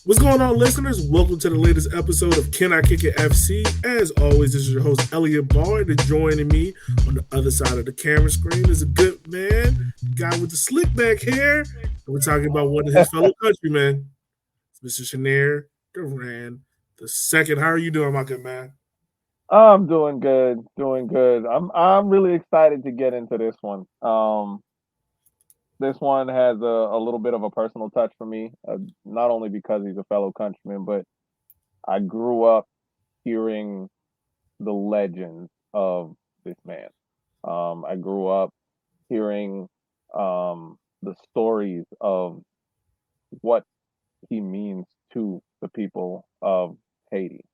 What's going on, listeners? Welcome to the latest episode of Can I Kick It FC. As always, this is your host, Elliot Bard, and joining me on the other side of the camera screen is a good man, the guy with the slick back hair. And we're talking about one of his fellow countrymen, Mr. Shanair Duran the second. How are you doing, my good man? I'm doing good, doing good. I'm really excited to get into this one. This one has a little bit of a personal touch for me, not only because he's a fellow countryman, but I grew up hearing the legends of this man. I grew up hearing the stories of what he means to the people of Haiti.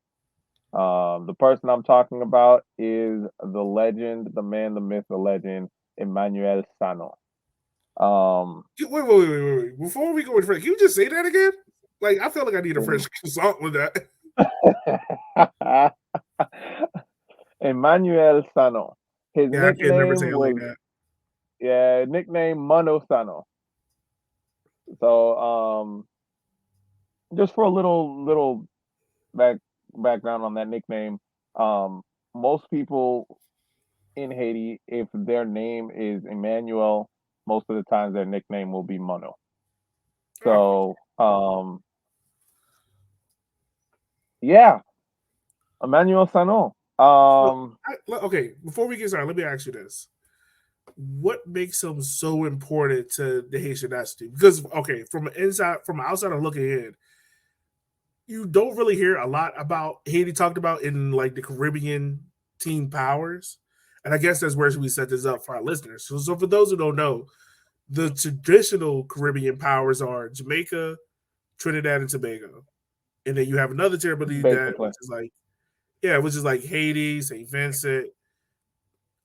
The person I'm talking about is the legend, the man, the myth, the legend, Emmanuel Sanon. Um, Wait. Before we go any further, can you just say that again? Like, I feel like I need a fresh salt with that. Emmanuel Sanon. His Yeah, I can't never say nickname it like was that. nickname Mono Sano. So just for a little back background on that nickname, um, most people in Haiti, if their name is Emmanuel, most of the times their nickname will be Mono. Oh, So, yeah, Emmanuel Sanon. so okay. Before we get started, let me ask you this: what makes him so important to the Haitian national team? Because okay, from an outsider looking in, you don't really hear a lot about Haiti talked about in like the Caribbean team powers, and I guess that's where we set this up for our listeners. So for those who don't know, the traditional Caribbean powers are Jamaica, Trinidad, and Tobago, and then you have another territory that Basically. which is like Haiti, Saint Vincent.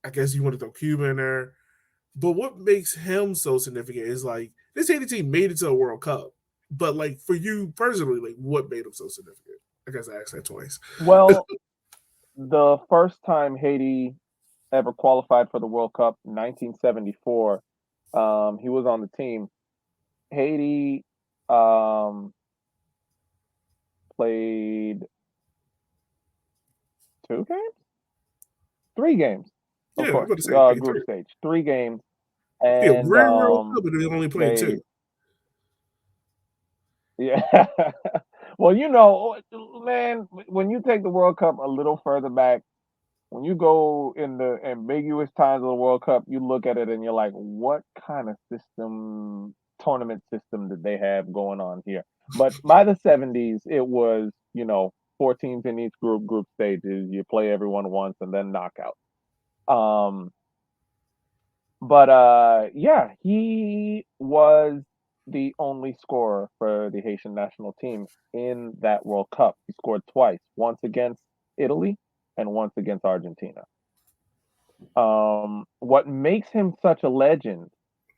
I guess you want to throw Cuba in there. But what makes him so significant is like this Haiti team made it to a World Cup. But like for you personally, like what made him so significant? I guess I asked that twice. Well, the first time Haiti ever qualified for the World Cup, 1974, he was on the team. Haiti um, played 2 games, 3 games, of Yeah, I'm course, about to say like group three. stage, 3 games, Yeah, and we're in World Cup, but they only played they, two. yeah. Well, you know, man, when you take the World Cup a little further back, when you go in the ambiguous times of the World Cup, you look at it and you're like, what kind of tournament system did they have going on here? But by the 70s, it was, 4 teams in each group stages. You play everyone once and then knockout. Um, but yeah, he was the only scorer for the Haitian national team in that World Cup. He scored twice, once against Italy and once against Argentina. What makes him such a legend,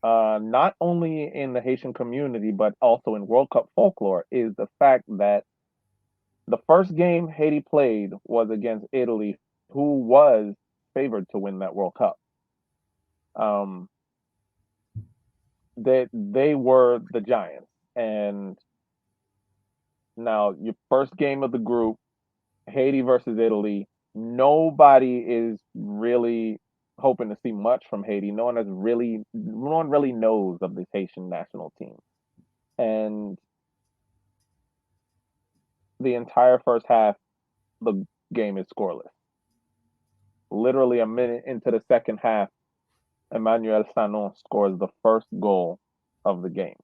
not only in the Haitian community but also in World Cup folklore, is the fact that the first game Haiti played was against Italy, who was favored to win that World Cup. Um, they were the Giants, and now your first game of the group, Haiti versus Italy. Nobody is really hoping to see much from Haiti. No one really knows of this Haitian national team. And the entire first half, the game is scoreless. Literally a minute into the second half, Emmanuel Sanon scores the first goal of the game.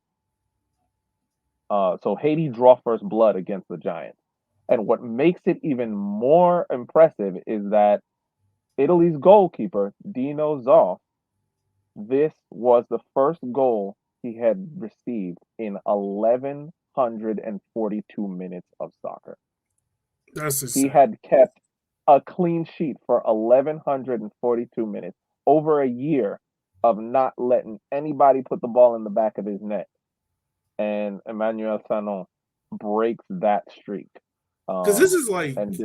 So Haiti draw first blood against the Giants. And what makes it even more impressive is that Italy's goalkeeper, Dino Zoff, this was the first goal he had received in 1,142 minutes of soccer. That's He insane. had kept a clean sheet for 1,142 minutes, over a year of not letting anybody put the ball in the back of his net. And Emmanuel Sanon breaks that streak. Because this Um, is like, and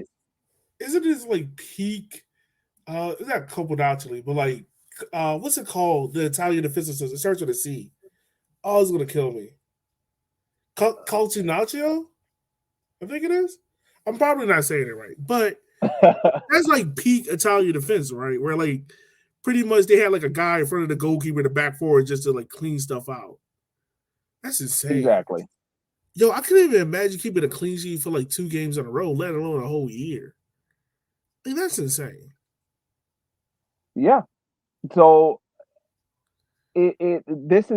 isn't this like peak? It's not Coppa but like, what's it called? The Italian defensive system. It starts with a C. Oh, it's gonna kill me. Calcinaccio? I think it is. I'm probably not saying it right, but that's like peak Italian defense, right? Where like pretty much they had like a guy in front of the goalkeeper, the back forward, just to like clean stuff out. That's insane. Exactly. Yo, I couldn't even imagine keeping a clean sheet for like 2 games in a row, let alone a whole year. Like that's insane. Yeah. So this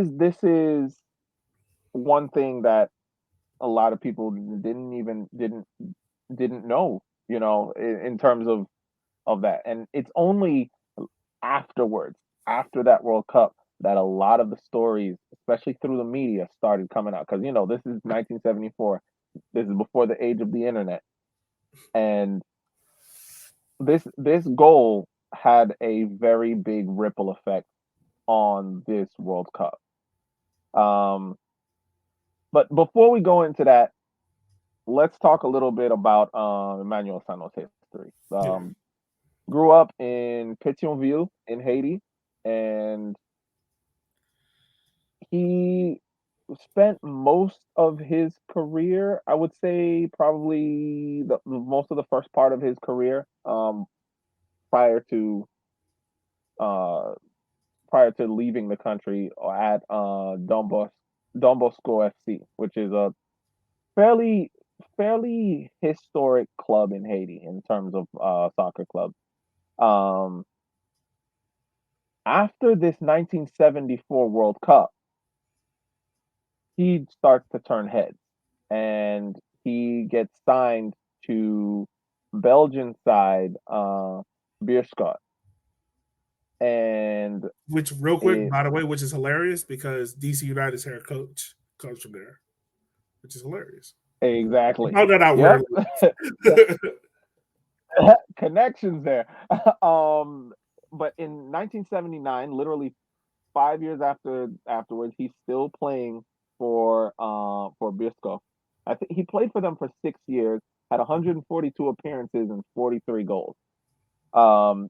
is one thing that a lot of people didn't know, in terms of that. And it's only afterwards, after that World Cup, that a lot of the stories, especially through the media, started coming out. Because this is 1974. This is before the age of the internet, and this goal had a very big ripple effect on this World Cup. Um, but before we go into that, let's talk a little bit about Emmanuel Sano's history. Yeah. Grew up in Pétionville in Haiti, and he spent most of his career, I would say probably most of the first part of his career, prior to uh, prior to leaving the country, at Don Bosco FC, which is a fairly fairly historic club in Haiti in terms of soccer clubs. Um, After this 1974 World Cup, he starts to turn heads, and he gets signed to Belgian side Beerschot, and Which real quick, it by the way, which is hilarious because DC United's head coach comes from there, which is hilarious. I exactly. found that out Yep. rarely. Connections there. um, but in 1979, literally 5 years afterwards, he's still playing for Bisco. I think he played for them for 6 years, had 142 appearances and 43 goals. Um,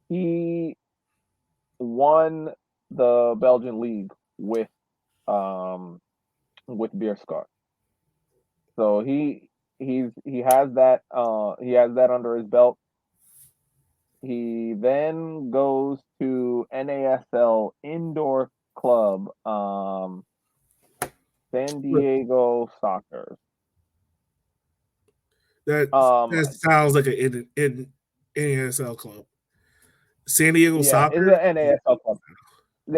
he won the Belgian league um with Beerschot. So he has that under his belt. He then goes to NASL indoor club, San Diego Soccer. that Um, that sounds like an NASL club. San Diego yeah, it's Soccer. an NASL club.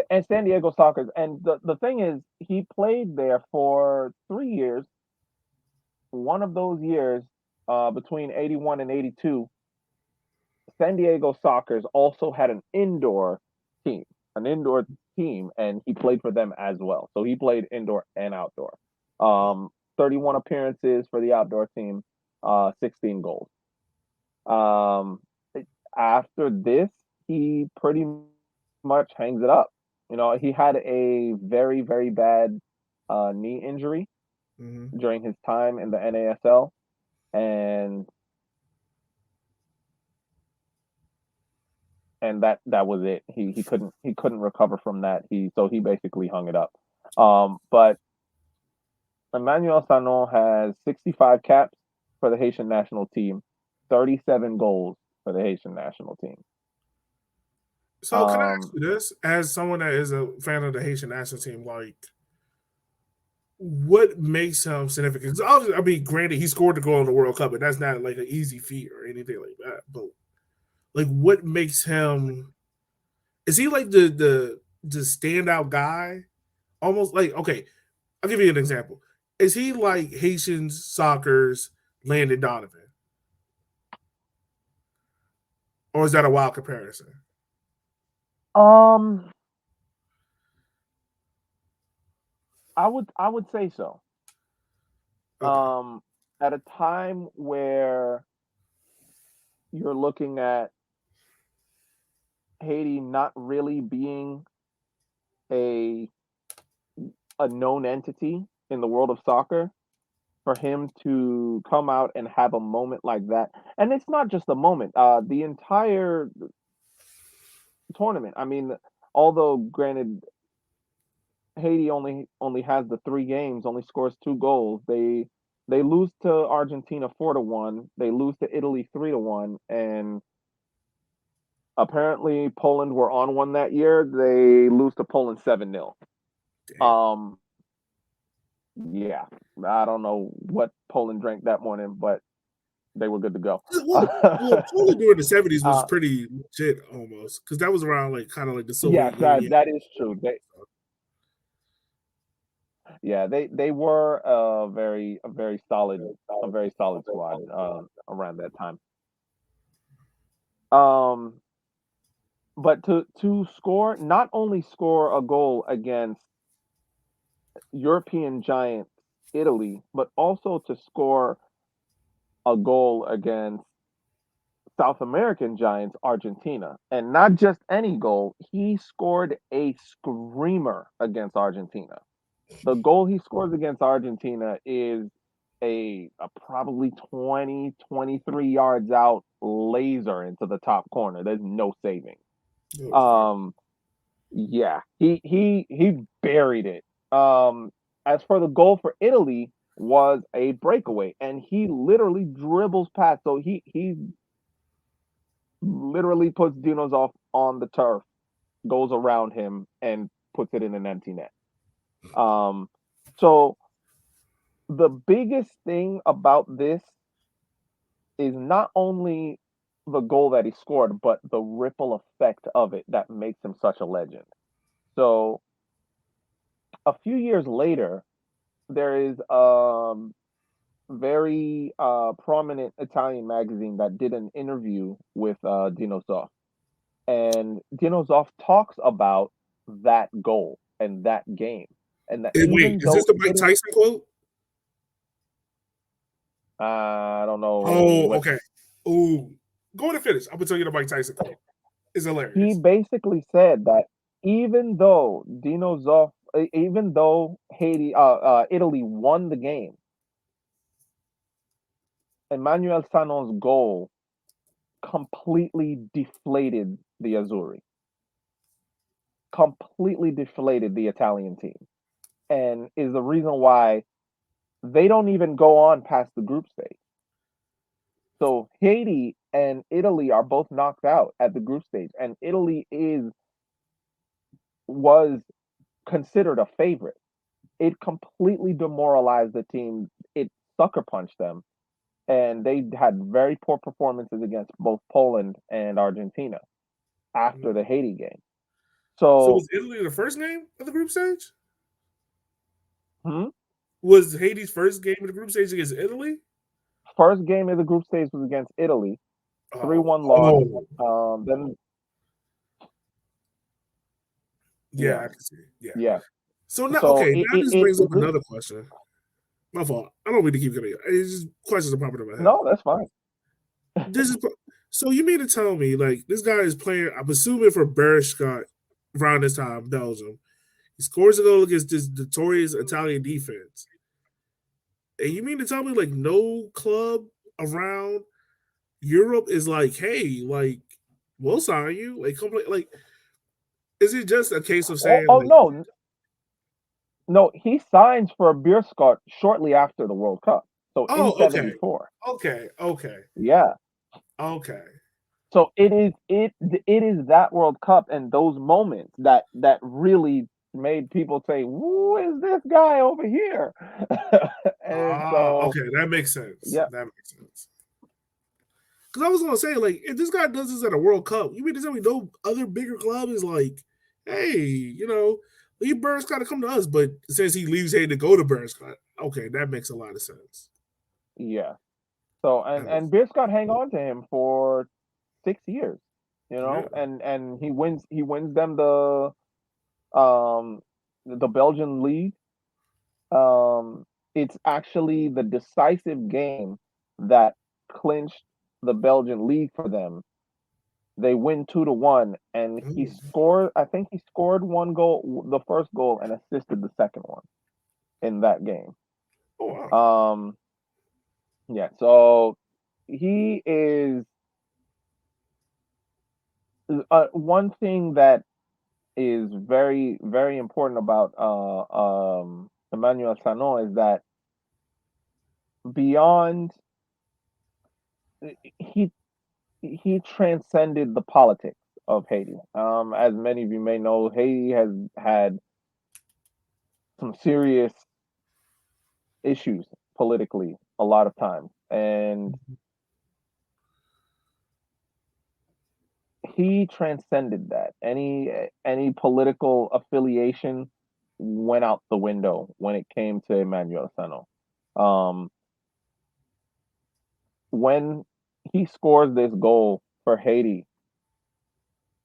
And San Diego Soccer. And the thing is, he played there for 3 years. One of those years, between 81 and 82, San Diego Soccer's also had team, an indoor team, and he played for them as well. So he played indoor and outdoor. 31 appearances for the outdoor team, 16 goals. Um, After this, he pretty much hangs it up. He had a very, very bad knee injury Mm-hmm. during his time in the NASL, and that was it. He couldn't recover from that. He basically hung it up. But Emmanuel Sanon has 65 caps for the Haitian national team, 37 goals for the Haitian national team. So can I ask Um, you this, as someone that is a fan of the Haitian national team, like what makes him significant? 'Cause obviously, I mean, granted, he scored the goal in the World Cup, and that's not like an easy feat or anything like that. But like, what makes him? Is he like the standout guy? Almost like okay, I'll give you an example. Is he like Haitian soccer's Landon Donovan, or is that a wild comparison? um, I would say so. Okay. Um, at a time where you're looking at Haiti not really being a a known entity in the world of soccer, for him to come out and have a moment like that, and it's not just a moment. The entire tournament. I mean, although granted, Haiti only has the 3 games, only scores 2 goals. They lose to Argentina 4-1. They lose to Italy 3-1, and apparently Poland were on one that year. They lose to Poland 7-0. Damn. Um, yeah, I don't know what Poland drank that morning, but they were good to go. Poland during the '70s was uh, pretty legit almost because that was around like kind of like the yes, Soviet Union. that is true. They were a very solid squad around that time. Um, but to score, not only score a goal against European giant Italy, but also to score a goal against South American giants Argentina, and not just any goal. He scored a screamer against Argentina. The goal he scores against Argentina is a probably 23 yards out laser into the top corner. There's no saving. Oh, fuck. Um, yeah, he buried it. As for the goal for Italy was a breakaway, and he literally dribbles past. So he literally puts Dinos on the turf, goes around him, and puts it in an empty net. Um, so the biggest thing about this is not only the goal that he scored, but the ripple effect of it that makes him such a legend. So a few years later, there is very prominent Italian magazine that did an interview with Dino Zoff. And Dino Zoff talks about that goal and that game. And that Wait, even is this though the Mike Italy, Tyson quote? I don't know Oh, what okay. Oh, go ahead and finish. I'm gonna tell you the Mike Tyson quote. It's he hilarious. basically said that even though Italy won the game, Emmanuel Sanon's goal completely deflated the Azzurri, completely deflated the Italian team, and is the reason why they don't even go on past the group stage. So Haiti and Italy are both knocked out at the group stage, and Italy is was considered a favorite. It completely demoralized the team. It sucker punched them, and they had very poor performances against both Poland and Argentina after the Haiti game. So So, was Italy the first game of the group stage? hmm, Was Haiti's first game of the group stage against Italy? first game of the group stage was against Italy, 3-1 loss. Oh, Then yeah, yeah, I can see. It. Yeah. yeah. So now, So okay, it now it, this it brings up another question. My fault. I don't mean to keep getting. It's just questions are popping in my head. no, that's fine. This is so you mean to tell me like this guy is playing? I'm assuming for Bershka around this time, Belgium. He scores a goal against this notorious Italian defense. And you mean to tell me like no club around Europe is like, hey, like we'll sign you? Like, like, is it just a case of Oh, saying oh like, no, no, he signs for Beerschot shortly after the World Cup. So in oh, okay, '74. okay, okay, Yeah. okay, So it is that World Cup and those moments that really made people say, "Who is this guy over here?" And so, okay, that makes sense. yeah, That makes sense. Because I was gonna say, like, if this guy does this at a World Cup, you mean to tell me no other bigger club is like, hey, Lee Burns got to come to us, but since he leaves here to go to Burns, okay, that makes a lot of sense. yeah. So and Beerschot hang on to him for 6 years, Yeah. and he wins them um the Belgian league. Um, it's actually the decisive game that clinched the Belgian league for them. They win 2-1, and he Oh, scored. I think he scored one goal, the first goal, and assisted the second one in that game. oh wow. Um, yeah. So he is one thing that is very very important about Emmanuel Sanon is that beyond he he transcended the politics of Haiti. As many of you may know, Haiti has had some serious issues politically a lot of times, and he transcended that. Any political affiliation went out the window when it came to Emmanuel Sanon. Um, when he scores this goal for Haiti,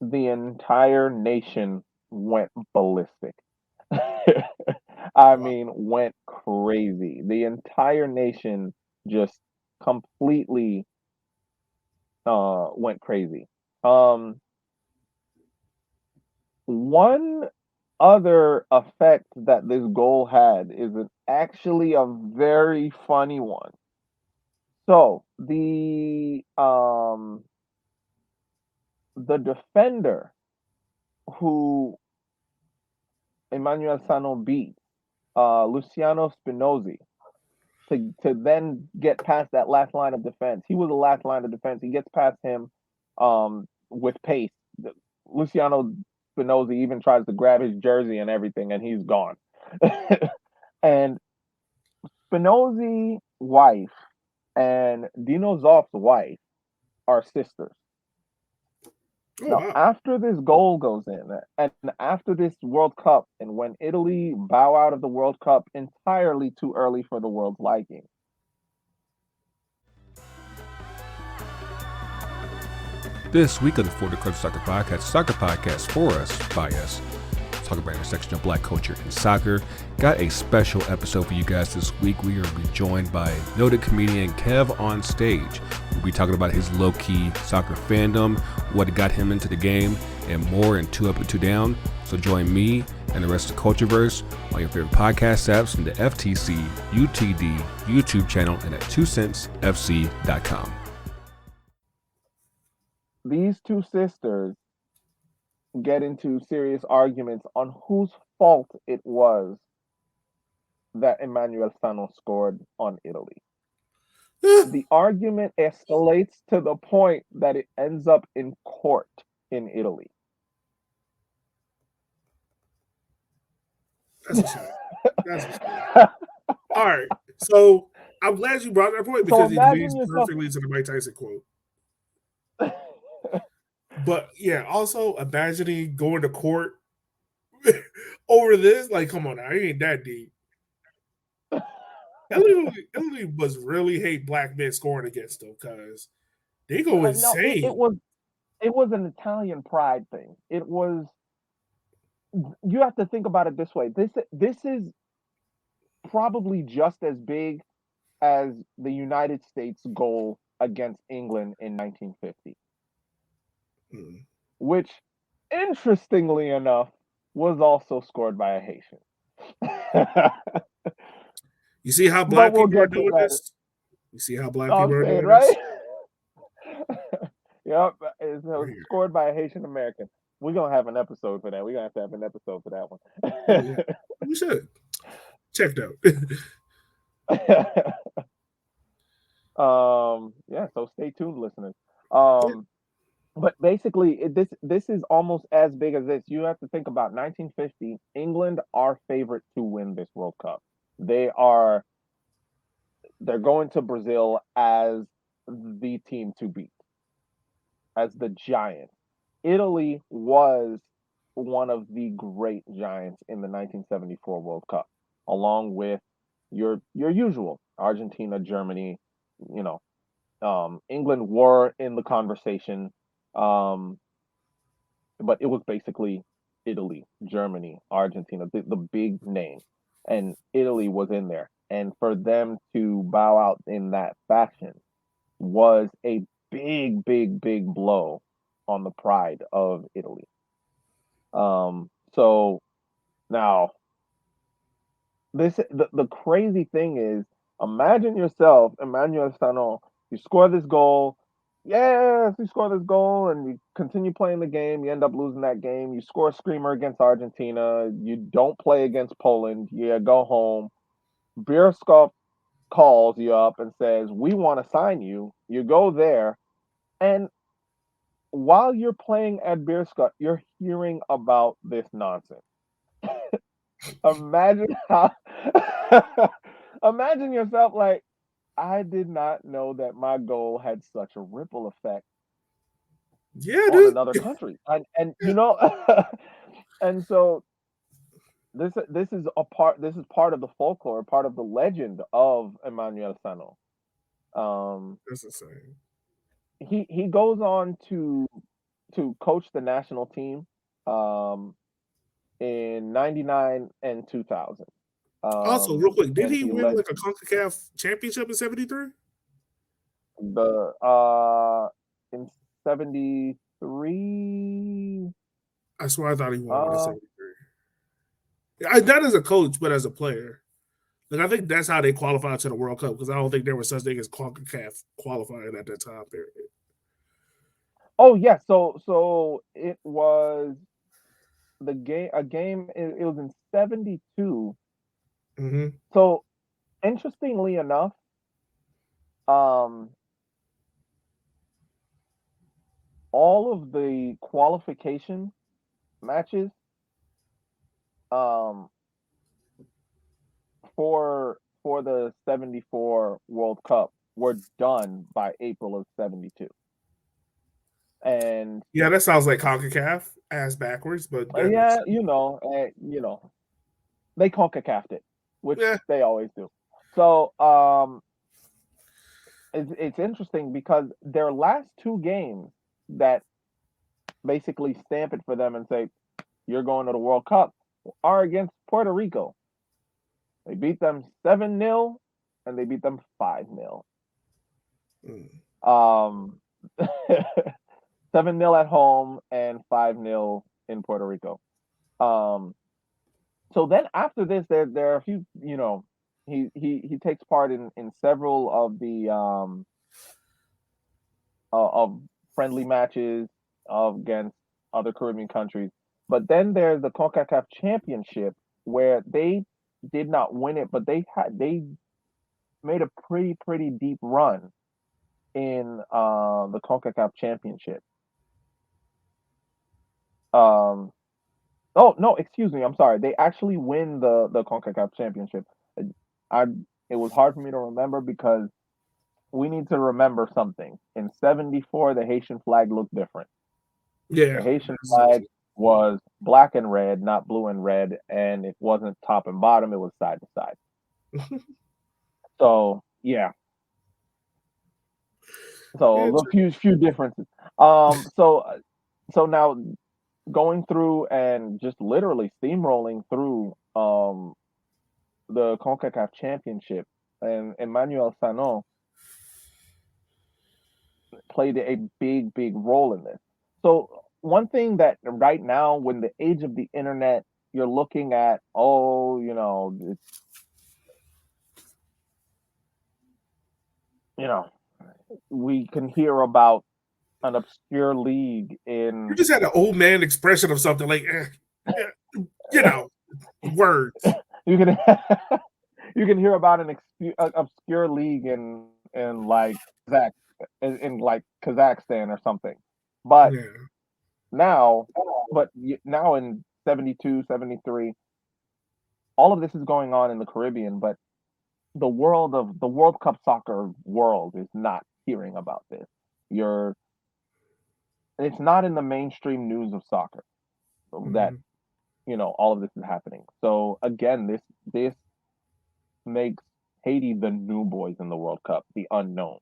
the entire nation went ballistic. I Wow. mean, went crazy. The entire nation just completely went crazy. Um, one other effect that this goal had is actually a very funny one. So the defender who Emmanuel Sano beat, Luciano Spinozzi, to then get past that last line of defense. He was the last line of defense. He gets past him with pace. Luciano Spinozzi even tries to grab his jersey and everything, and he's gone. And Spinozzi's wife and Dino Zoff's wife are sisters. Oh Now, wow. after this goal goes in, and after this World Cup, and when Italy bow out of the World Cup entirely too early for the world's liking, This week on the For the Culture Soccer Podcast for us, by us, talk about intersection of black culture and soccer. Got a special episode for you guys this week. We are joined by noted comedian Kev on stage. We'll be talking about his low-key soccer fandom, what got him into the game, and more in Two Up and Two Down. So join me and the rest of the Cultureverse on your favorite podcast apps from the FTC UTD YouTube channel and at 2centsfc.com. these two sisters get into serious arguments on whose fault it was that Emmanuel Sano scored on Italy. The argument escalates to the point that it ends up in court in Italy. That's a shame. That's a shame. All right. So I'm glad you brought that point So because it imagine leads yourself. perfectly to the Mike Tyson quote. But yeah, also imagining going to court over this, like, come on now, it ain't that deep. Italy must really hate black men scoring against them because they go No, insane. it was an Italian pride thing. It was, you have to think about it this way. This is probably just as big as the United States goal against England in 1950, which, interestingly enough, was also scored by a Haitian. You see how But black we'll people are get to doing that. this? You see how black I'm people are saying, doing right? this? Yep, it Right was here. scored by a Haitian American. We're gonna have an episode for that. We're gonna have to have an episode for that Oh yeah, we should check out. one. Yeah, so stay tuned, listeners. Um, but basically, this is almost as big as this. You have to think about 1950. England are favorite to win this World Cup. They're going to Brazil as the team to beat, as the giant. Italy was one of the great giants in the 1974 World Cup, along with your usual Argentina, Germany. You know, England were in the conversation, um, but it was basically Italy, Germany, Argentina, the big names, and Italy was in there. And for them to bow out in that fashion was a big blow on the pride of Italy. So now the crazy thing is, imagine yourself, Emmanuel Sanon, you score this goal. Yes, you score this goal and you continue playing the game. You end up losing that game. You score a screamer against Argentina. You don't play against Poland. You go home. Beerskov calls you up and says, "We want to sign you." You go there, and while you're playing at Beer Scott, you're hearing about this nonsense. Imagine how. Imagine yourself like, I did not know that my goal had such a ripple effect Yeah, on dude. another country, and and so this is a part. This is part of the folklore, part of the legend of Emmanuel Sanon. Um, That's insane. he goes on to coach the national team um, in '99 and 2000. Also, real quick, did And he he win led like a CONCACAF championship in '73? the in '73. I swear I thought he won one in Uh, '73. Yeah, not as a coach, but as a player. Like I think that's how they qualified to the World Cup because I don't think there was such thing as CONCACAF qualifying at that time period. oh yeah, so it was the game. A game. It was in '72. Mm-hmm. So interestingly enough, um, all of the qualification matches um, for the '74 World Cup were done by April of '72, and Yeah, that sounds like CONCACAF ass backwards, but that makes yeah, sense. they CONCACAF'd it, which Yeah, they always do. So it's interesting because their last two games that basically stamp it for them and say you're going to the World Cup are against Puerto Rico. They beat them 7-0 and they beat them 5-0. mm. Um 7-0 at home and 5-0 in Puerto Rico. Um so then after this there are a few, he takes part in several of the of friendly matches against other Caribbean countries. But then there's the CONCACAF Championship where they did not win it, but they made a pretty deep run in the CONCACAF Championship. Um, oh no, excuse me, I'm sorry. They actually win the CONCACAF Championship. I it was hard for me to remember because we need to remember something. In '74, the Haitian flag looked different. The Yeah, Haitian that's so flag true. was black and red, not blue and red, and it wasn't top and bottom, it was side to side. So yeah. Yeah, So a true. few differences. So now going through and just literally steamrolling through the CONCACAF championship, and Emmanuel Sanon played a big role in this. So one thing that right now, when the age of the internet, you're looking at, oh, you know, we can hear about an obscure league You in just had an old man expression of something like, you know, words. you can you can hear about an obscure league in like Kazakh in like Kazakhstan or something. But Yeah. now, now in '72, '73, all of this is going on in the Caribbean, but the World Cup soccer world is not hearing about this. You're It's not in the mainstream news of soccer that Mm-hmm. all of this is happening. So again, this makes Haiti the new boys in the World Cup, the unknown.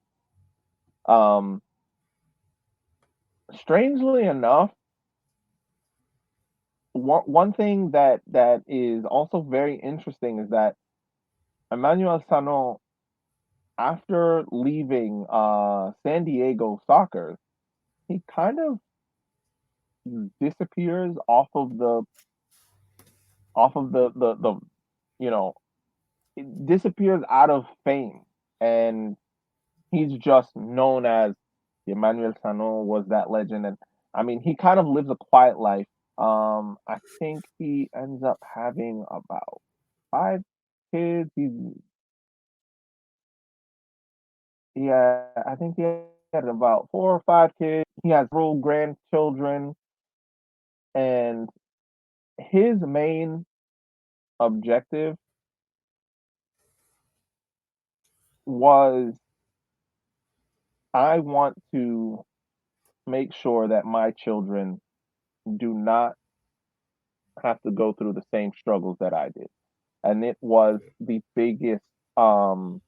Um, Strangely enough, one thing that is also very interesting is that Emmanuel Sanon, after leaving San Diego Soccer, he kind of disappears off of the you know it disappears out of fame, and he's just known as Emmanuel Sanon was that legend. And I mean, he kind of lives a quiet life. I think he ends up having about 5 kids. I think he had about 4 or 5 kids. He has several grandchildren, and his main objective was, I want to make sure that my children do not have to go through the same struggles that I did. And it was um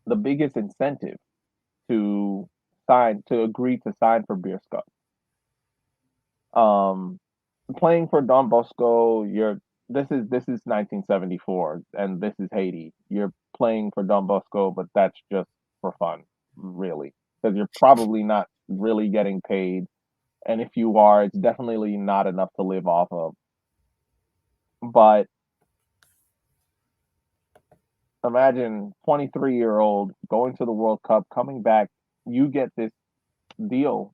the biggest incentive to agree to sign for Beer Scout. Playing for Don Bosco, this is 1974 and this is Haiti. You're playing for Don Bosco, but that's just for fun, really, because you're probably not really getting paid, and if you are, it's definitely not enough to live off of. But imagine 23-year-old going to the World Cup, coming back, you get this deal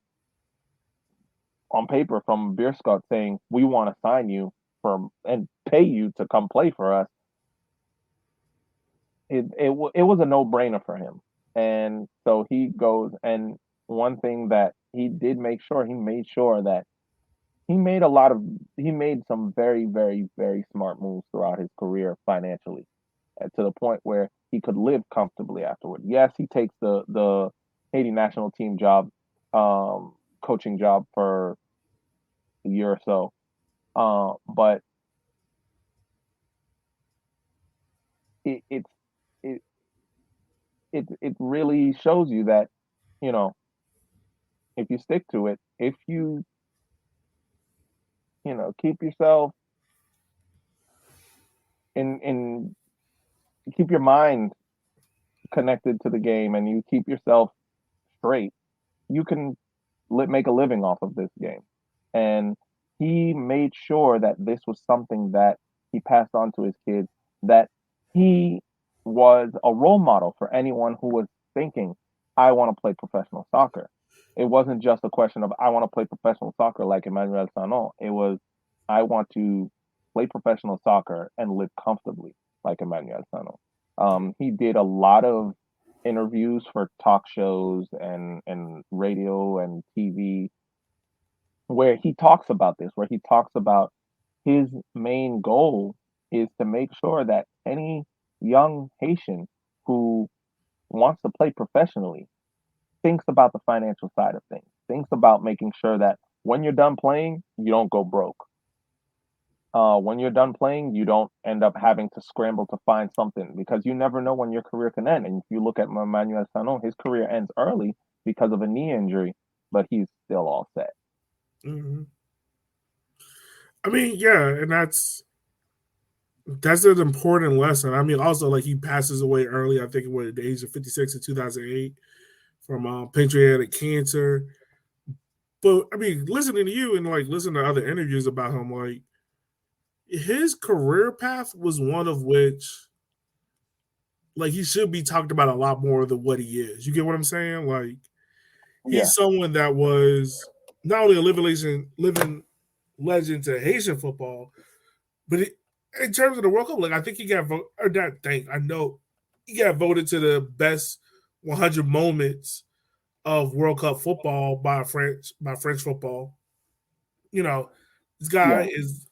on paper from Beer Scout saying we want to sign you for and pay you to come play for us. It was a no brainer for him, and so he goes. And one thing that he did make sure, he made sure that he made some very, very, very smart moves throughout his career financially, to the point where he could live comfortably afterward. Yes, he takes the Haiti national team job, coaching job for a year or so, but it it's it, it really shows you that, you know, if you stick to it, if you keep yourself in keep your mind connected to the game, and you keep yourself straight, you can make a living off of this game. And he made sure that this was something that he passed on to his kids, that he was a role model for anyone who was thinking, I want to play professional soccer. It wasn't just a question of, I want to play professional soccer like Emmanuel Sanon. It was, I want to play professional soccer and live comfortably like Emmanuel Sanon. He did a lot of interviews for talk shows and radio and TV, where he talks about this, where he talks about his main goal is to make sure that any young Haitian who wants to play professionally thinks about the financial side of things, thinks about making sure that when you're done playing, you don't go broke. When you're done playing, you don't end up having to scramble to find something, because you never know when your career can end. And if you look at Emmanuel Sanon, his career ends early because of a knee injury, but he's still all set. Mm-hmm. I mean, yeah, and that's an important lesson. I mean, also, like, he passes away early. I think at the age of 56 in 2008 from pancreatic cancer. But I mean, listening to you and like listening to other interviews about him, like, his career path was one of which, like, he should be talked about a lot more than what he is. You get what I'm saying? Like, he's someone that was not only a living legend to Haitian football, but in terms of the World Cup, like, I think he got voted, or not think, I know he got voted to the best 100 moments of World Cup football by French football. You know, this guy is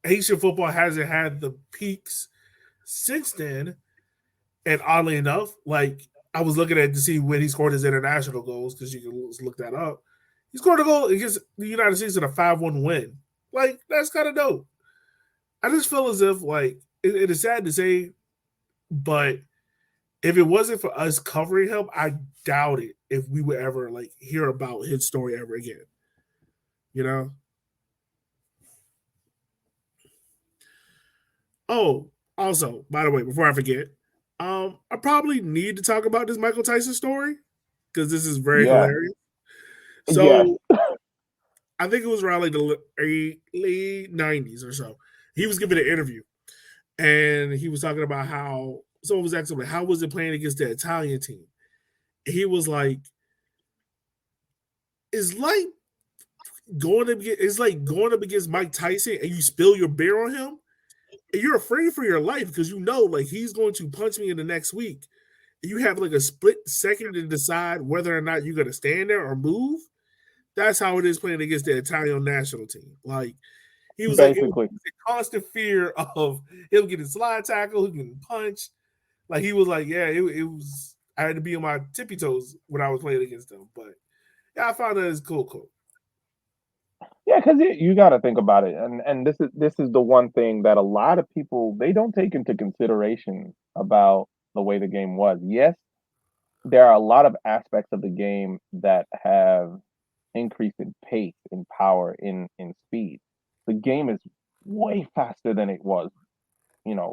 Haitian football hasn't had the peaks since then. And oddly enough, like, I was looking at to see when he scored his international goals, because you can look that up. He scored a goal against the United States in a 5-1 win. Like, that's kind of dope. I just feel as if, like, it is sad to say, but if it wasn't for us covering him, I doubt it if we would ever, like, hear about his story ever again. You know? Oh, also, by the way, before I forget, I probably need to talk about this Michael Tyson story, because this is very hilarious. So, I think it was around like the late 90s or so. He was giving an interview, and he was talking about how someone was asking him, like, how was it playing against the Italian team? And he was like, it's like going up against Mike Tyson and you spill your beer on him, and you're afraid for your life because you know, like, he's going to punch me in the next week. you have like a split second to decide whether or not you're going to stand there or move. That's how it is playing against the Italian national team. Like, he was like, it was Basically. a constant fear of him getting slide tackle, him getting punched. Like, he was like, yeah, it was. I had to be on my tippy toes when I was playing against him. But yeah, I found that it's cool. Yeah, because you got to think about it, and this is the one thing that a lot of people they don't take into consideration about the way the game was. Yes, there are a lot of aspects of the game that have increased in pace, in power, in speed. The game is way faster than it was,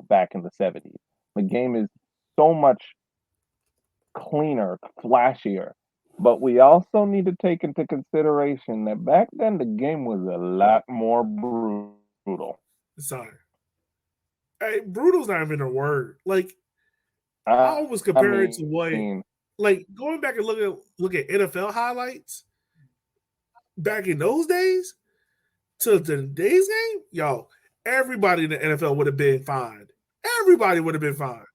back in the 70s. The game is so much cleaner, flashier. But we also need to take into consideration that back then the game was a lot more brutal. Sorry. Hey, brutal's not even a word. Like, I I, always I compare it to what, mean, like, going back and look at NFL highlights back in those days to today's game, yo, everybody in the NFL would have been fined. Everybody would have been fined.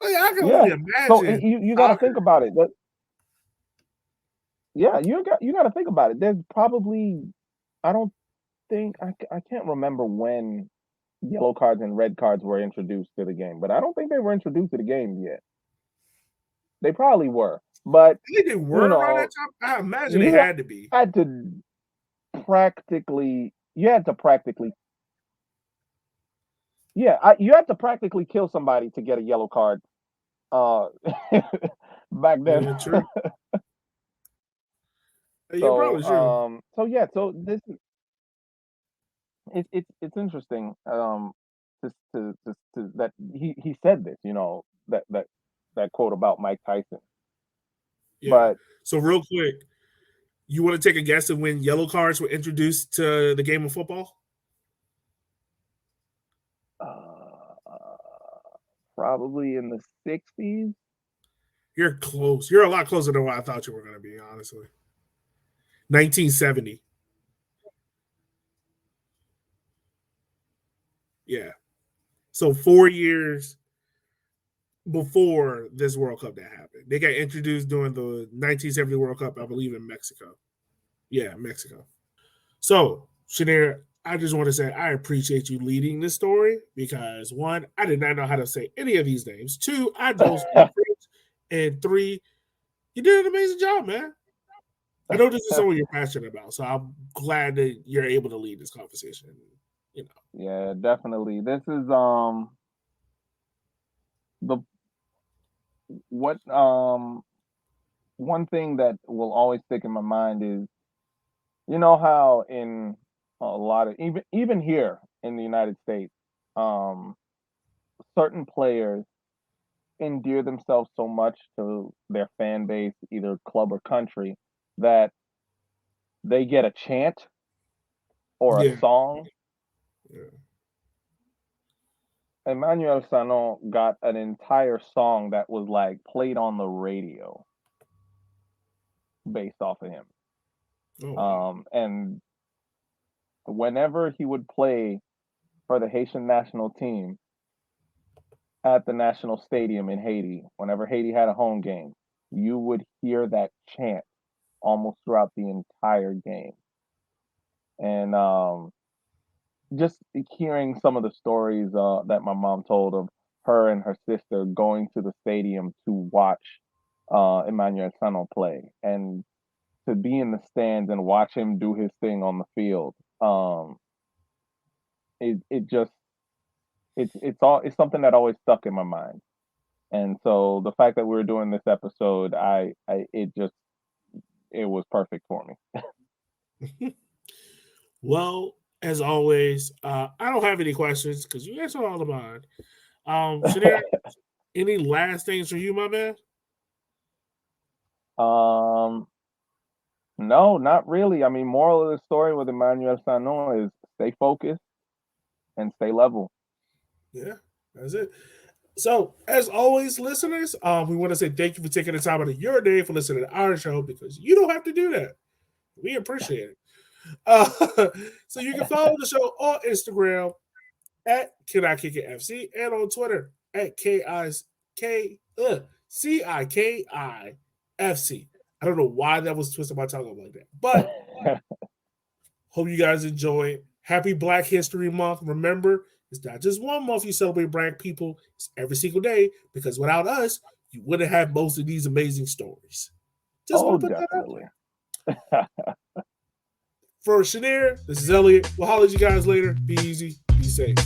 Like, I can yeah. only So imagine you got to soccer. think about it. Yeah, you got to think about it. There's probably I don't think I can't remember when yellow cards and red cards were introduced to the game, but I don't think they were introduced to the game yet. They probably were, but I think they you were around that know, time. I imagine they you had to be. had to you had to practically, yeah, you had to practically kill somebody to get a yellow card. Uh, back then. Yeah, true. You're So, probably true. so yeah, so this it's interesting. To that he said this, that quote about Mike Tyson, Yeah. but So real quick, you want to take a guess at when yellow cards were introduced to the game of football? uh, probably in the 60s. You're close. You're a lot closer than what I thought you were going to be, honestly. 1970. Yeah. So 4 years before this World Cup that happened. They got introduced during the 1970 World Cup, I believe, in Mexico. Yeah, Mexico. So, Shanir, I just want to say I appreciate you leading this story because one, I did not know how to say any of these names. Two, I don't speak French. And three, you did an amazing job, man. I know this is something you're passionate about, so I'm glad that you're able to lead this conversation. You know, Yeah, definitely. This is the what one thing that will always stick in my mind is how in a lot of even here in the United States, um certain players endear themselves so much to their fan base, either club or country, that they get a chant or a yeah, song. yeah. Emmanuel Sanon got an entire song that was like played on the radio based off of him. Oh wow, And whenever he would play for the Haitian national team at the national stadium in Haiti, whenever Haiti had a home game, you would hear that chant almost throughout the entire game. And just hearing some of the stories that my mom told of her and her sister going to the stadium to watch Emmanuel Sanon play and to be in the stands and watch him do his thing on the field. It just it's something that always stuck in my mind. And so the fact that we were doing this episode, it was perfect for me. well, as always, I don't have any questions because you answered all of mine. Shanir, any last things from you, my man? um, no, not really. I mean, moral of the story with Emmanuel Sanon is stay focused and stay level. Yeah, that's it. So, as always, listeners, we want to say thank you for taking the time out of your day for listening to our show because you don't have to do that. We appreciate it. Uh, so you can follow the show on Instagram at Can I Kick It FC and on Twitter at CIKIFC. I don't know why that was twisted my tongue up like that, but hope you guys enjoy it. Happy Black History Month. Remember, it's not just one month you celebrate Black people, it's every single day, because without us, you wouldn't have most of these amazing stories. Just want to put definitely. that out there. For Shanir, this is Elliot. We'll holler at you guys later. Be easy, be safe.